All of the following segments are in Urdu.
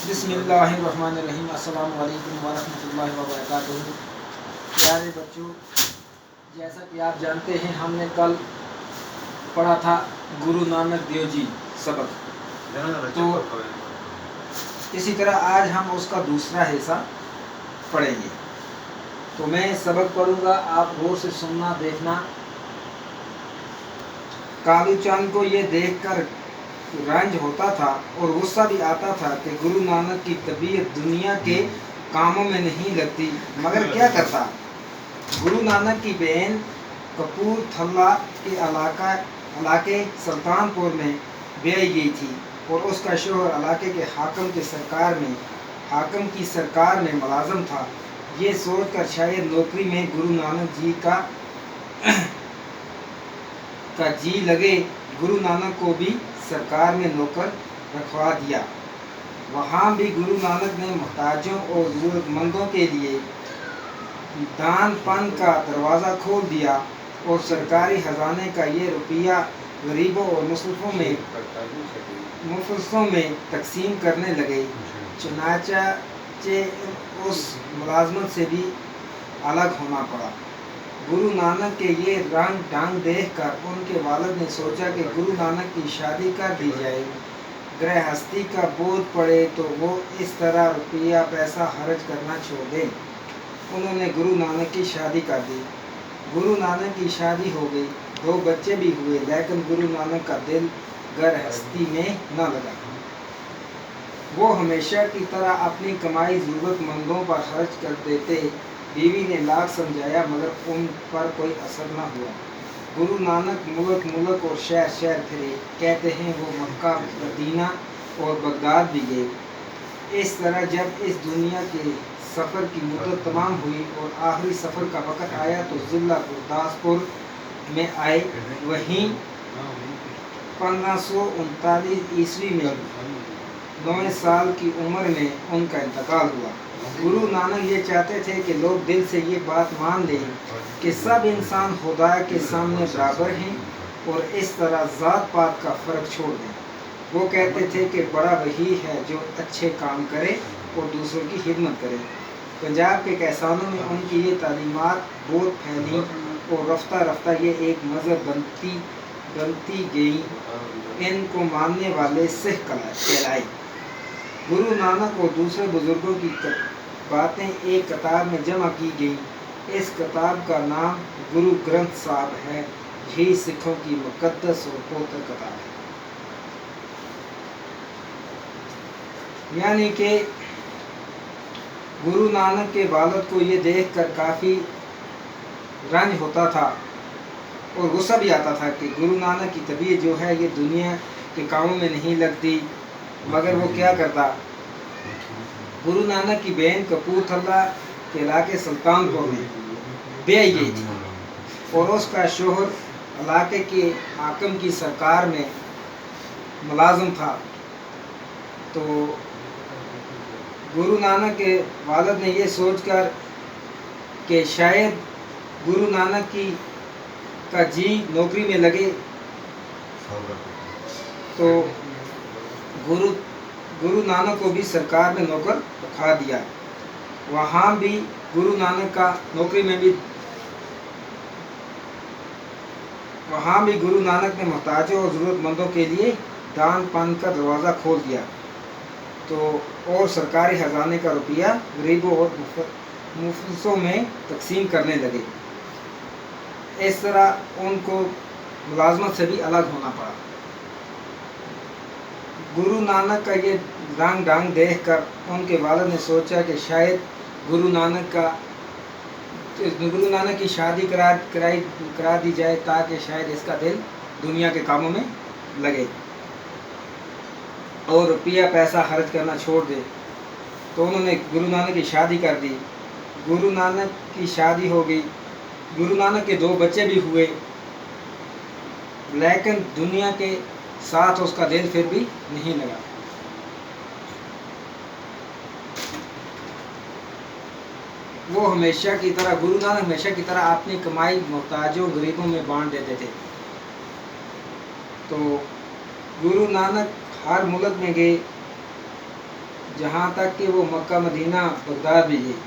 بسم اللہ الرحمن الرحیم۔ السلام علیکم ورحمۃ اللہ وبرکاتہ۔ پیارے بچوں، جیسا کہ آپ جانتے ہیں ہم نے کل پڑھا تھا گرو نانک دیو جی سبق، تو اسی طرح آج ہم اس کا دوسرا حصہ پڑھیں گے۔ تو میں سبق پڑھوں گا، آپ غور سے سننا دیکھنا۔ کالو چاند کو یہ دیکھ کر رنج ہوتا تھا اور غصہ بھی آتا تھا کہ گرو نانک کی طبیعت دنیا کے کاموں میں نہیں لگتی، مگر کیا کرتا۔ گرو نانک کی بہن کپور تھلہ کے علاقے سلطان پور میں بیائی گئی تھی اور اس کا شوہر علاقے کے حاکم کی سرکار میں ملازم تھا۔ یہ سوچ کر شاید نوکری میں گرو نانک جی کا جی لگے، گرو نانک کو بھی سرکار میں نوکر رکھوا دیا۔ وہاں بھی گرو نانک نے محتاجوں اور ضرورت مندوں کے لیے دان پن کا دروازہ کھول دیا اور سرکاری خزانے کا یہ روپیہ غریبوں اور مفلسوں میں تقسیم کرنے لگے۔ چنانچہ اس ملازمت سے بھی الگ ہونا پڑا۔ گرو نانک کے یہ رنگ ڈھنگ دیکھ کر ان کے والد نے سوچا کہ گرو نانک کی شادی کر دی جائے، گرہستی کا بوجھ پڑے تو وہ اس طرح روپیہ پیسہ خرچ کرنا چھوڑ دیں۔ انہوں نے گرو نانک کی شادی کر دی۔ گرو نانک کی شادی ہو گئی، 2 بچے بھی ہوئے، لیکن گرو نانک کا دل گرہستی میں نہ لگا۔ وہ ہمیشہ کی طرح اپنی کمائی ضرورت مندوں پر خرچ کر دیتے۔ بیوی نے لاکھ سمجھایا مگر ان پر کوئی اثر نہ ہوا۔ گرو نانک ملک اور شہر پھرے، کہتے ہیں وہ مکہ، مدینہ اور بغداد بھی گئے۔ اس طرح جب اس دنیا کے سفر کی مدت تمام ہوئی اور آخری سفر کا وقت آیا تو ضلع گرداسپور میں آئے۔ وہیں 1539 عیسوی میں 9 سال کی عمر میں ان کا انتقال ہوا۔ گرو نانک یہ چاہتے تھے کہ لوگ دل سے یہ بات مان لیں کہ سب انسان خدا کے سامنے برابر ہیں اور اس طرح ذات پات کا فرق چھوڑ دیں۔ وہ کہتے تھے کہ بڑا وہی ہے جو اچھے کام کرے اور دوسروں کی خدمت کرے۔ پنجاب کے کسانوں میں ان کی یہ تعلیمات بہت پھیلیں اور رفتہ رفتہ یہ ایک مذہب بنتی گئی۔ ان کو ماننے والے سکھ کہلائے۔ گرو نانک اور دوسرے بزرگوں کی باتیں ایک کتاب میں جمع کی گئیں۔ اس کتاب کا نام گرو گرنتھ صاحب ہے۔ یہی سکھوں کی مقدس اور پوتر کتاب ہے۔ یعنی کہ گرو نانک کے والد کو یہ دیکھ کر کافی رنج ہوتا تھا اور غصہ بھی آتا تھا کہ گرو نانک کی طبیعت جو ہے یہ دنیا کے کاموں میں نہیں لگتی، مگر وہ کیا کرتا۔ گرو نانک کی بہن کپور تھلہ کے علاقے سلطان پور میں بیائی گئی تھی اور اس کا شوہر علاقے کے حاکم کی سرکار میں ملازم تھا۔ تو گرو نانک کے والد نے یہ سوچ کر کہ شاید گرو نانک کا جی نوکری میں لگے تو گرو نانک کو بھی سرکار میں نوکر رکھا دیا۔ وہاں بھی گرو نانک نے محتاجوں اور ضرورت مندوں کے لیے دان پن کا دروازہ کھول دیا اور سرکاری خزانے کا روپیہ غریبوں اور مفلسوں میں تقسیم کرنے لگے۔ اس طرح ان کو ملازمت سے بھی الگ ہونا پڑا۔ گرو نانک کا یہ رنگ ڈھنگ دیکھ کر ان کے والد نے سوچا کہ شاید گرو نانک کی شادی کرا دی جائے تاکہ شاید اس کا دل دنیا کے کاموں میں لگے اور روپیہ پیسہ خرچ کرنا چھوڑ دے۔ تو انہوں نے گرو نانک کی شادی کر دی۔ گرو نانک کی شادی ہو گئی، گرو نانک کے 2 بچے بھی ہوئے، لیکن دنیا کے ساتھ اس کا دل پھر بھی نہیں لگا۔ گرو نانک ہمیشہ کی طرح اپنی کمائی محتاجوں غریبوں میں بانٹ دیتے تھے۔ تو گرو نانک ہر ملک میں گئے، جہاں تک کہ وہ مکہ مدینہ بغداد بھی گئے۔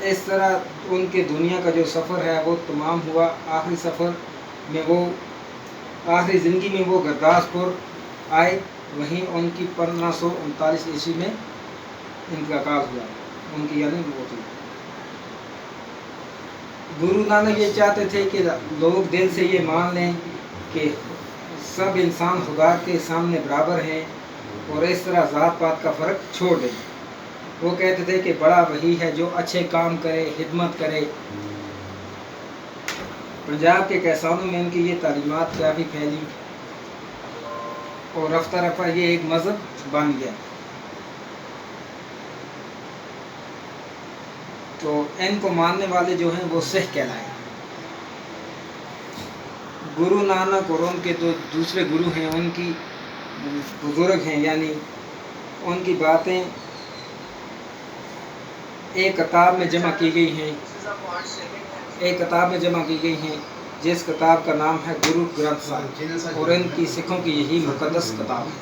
اس طرح ان کے دنیا کا جو سفر ہے وہ تمام ہوا۔ آخری سفر میں وہ آخری زندگی میں وہ گرداسپور آئے، وہیں ان کی 1539 عیسوی میں انتقال ہوا، ان کی یعنی موت ہوئی۔ گرو نانک یہ چاہتے تھے کہ لوگ دل سے یہ مان لیں کہ سب انسان خدا کے سامنے برابر ہیں، اور اس طرح ذات پات کا فرق چھوڑ دیں۔ وہ کہتے تھے کہ بڑا وہی ہے جو اچھے کام کرے، خدمت کرے۔ پنجاب کے کسانوں میں ان کی یہ تعلیمات کافی پھیلی، اور رفتہ رفتہ یہ ایک مذہب بن گیا۔ تو ان کو ماننے والے جو ہیں وہ سکھ کہلائے۔ گرو نانک اور ان کے دو دوسرے گرو ہیں، ان کی بزرگ ہیں، یعنی ان کی باتیں ایک کتاب میں جمع کی گئی ہیں، جس کتاب کا نام ہے گرو گرنتھ صاحب، اور ان کی سکھوں کی یہی مقدس کتاب ہے۔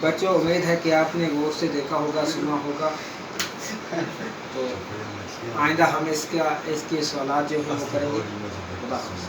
بچوں، امید ہے کہ آپ نے غور سے دیکھا ہوگا، سنا ہوگا، تو آئندہ ہم اس کے سوالات جو ہیں وہ کریں گے۔ خدا حافظ۔